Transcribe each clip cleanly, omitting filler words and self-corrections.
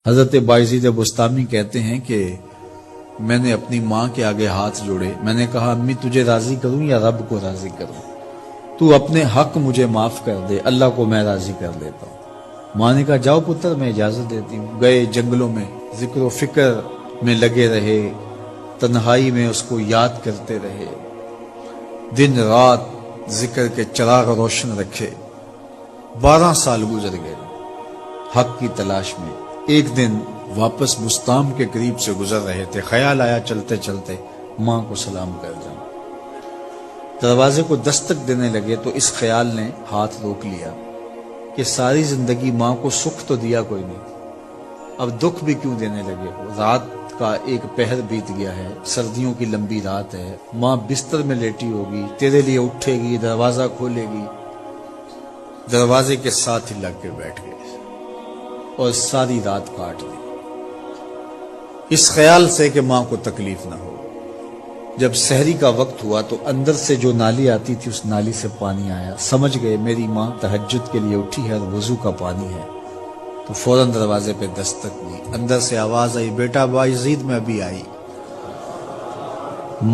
حضرت بایزید بستامی کہتے ہیں کہ میں نے اپنی ماں کے آگے ہاتھ جوڑے، میں نے کہا امی تجھے راضی کروں یا رب کو راضی کروں؟ تو اپنے حق مجھے معاف کر دے، اللہ کو میں راضی کر لیتا ہوں۔ ماں نے کہا جاؤ پتر میں اجازت دیتی ہوں۔ گئے جنگلوں میں ذکر و فکر میں لگے رہے، تنہائی میں اس کو یاد کرتے رہے، دن رات ذکر کے چراغ روشن رکھے۔ 12 سال گزر گئے حق کی تلاش میں۔ ایک دن واپس بستام کے قریب سے گزر رہے تھے، خیال آیا چلتے چلتے ماں کو سلام کر جاؤں۔ دروازے کو دستک دینے لگے تو اس خیال نے ہاتھ روک لیا کہ ساری زندگی ماں کو سکھ تو دیا کوئی نہیں، اب دکھ بھی کیوں دینے لگے ہو؟ رات کا ایک پہر بیت گیا ہے، سردیوں کی لمبی رات ہے، ماں بستر میں لیٹی ہوگی، تیرے لیے اٹھے گی، دروازہ کھولے گی۔ دروازے کے ساتھ ہی لگ کے بیٹھ گئے اور ساری رات کاٹ دی، اس خیال سے کہ ماں کو تکلیف نہ ہو۔ جب سحری کا وقت ہوا تو اندر سے جو نالی آتی تھی اس نالی سے پانی آیا، سمجھ گئے میری ماں تہجد کے لیے اٹھی ہے اور وضو کا پانی ہے، تو فوراً دروازے پہ دستک دی۔ اندر سے آواز آئی بیٹا بایزید میں ابھی آئی۔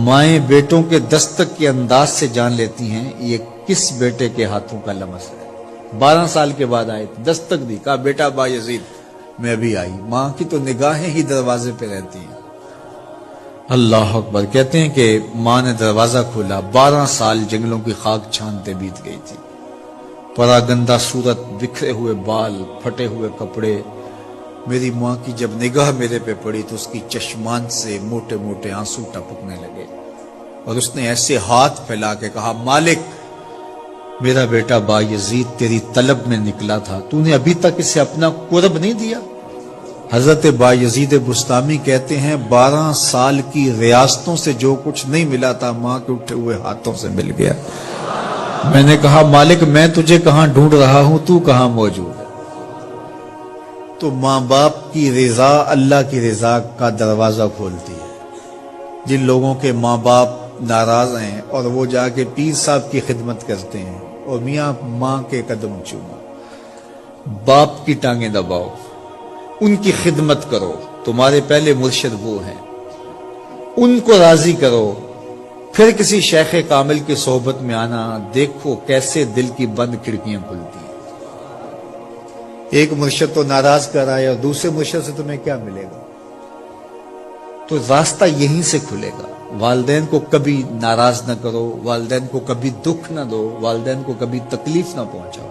مائیں بیٹوں کے دستک کے انداز سے جان لیتی ہیں یہ کس بیٹے کے ہاتھوں کا لمس ہے۔ 12 سال کے بعد آئے، دستک دی، کہا بیٹا بایزید میں ابھی آئی۔ ماں کی تو نگاہیں ہی دروازے پہ رہتی ہیں۔ اللہ اکبر۔ کہتے ہیں کہ ماں نے دروازہ کھولا، 12 سال جنگلوں کی خاک چھانتے بیت گئی تھی، پراگندہ صورت، بکھرے ہوئے بال، پھٹے ہوئے کپڑے۔ میری ماں کی جب نگاہ میرے پہ پڑی تو اس کی چشمان سے موٹے موٹے آنسو ٹپکنے لگے، اور اس نے ایسے ہاتھ پھیلا کے کہا مالک میرا بیٹا بایزید تیری طلب میں نکلا تھا، تو نے ابھی تک اسے اپنا قرب نہیں دیا۔ حضرت بایزید بستامی کہتے ہیں 12 سال کی ریاستوں سے جو کچھ نہیں ملا تھا ماں کے اٹھے ہوئے ہاتھوں سے مل گیا۔ میں نے کہا مالک میں تجھے کہاں ڈھونڈ رہا ہوں، تو کہاں موجود ہے؟ تو ماں باپ کی رضا اللہ کی رضا کا دروازہ کھولتی ہے۔ جن لوگوں کے ماں باپ ناراض ہیں اور وہ جا کے پیر صاحب کی خدمت کرتے ہیں اور میاں ماں کے قدم چومو، باپ کی ٹانگیں دباؤ، ان کی خدمت کرو، تمہارے پہلے مرشد وہ ہیں، ان کو راضی کرو، پھر کسی شیخ کامل کی صحبت میں آنا، دیکھو کیسے دل کی بند کھڑکیاں کھلتی ہیں۔ ایک مرشد تو ناراض کر آئے اور دوسرے مرشد سے تمہیں کیا ملے گا؟ تو راستہ یہیں سے کھلے گا۔ والدین کو کبھی ناراض نہ کرو، والدین کو کبھی دکھ نہ دو، والدین کو کبھی تکلیف نہ پہنچاؤ۔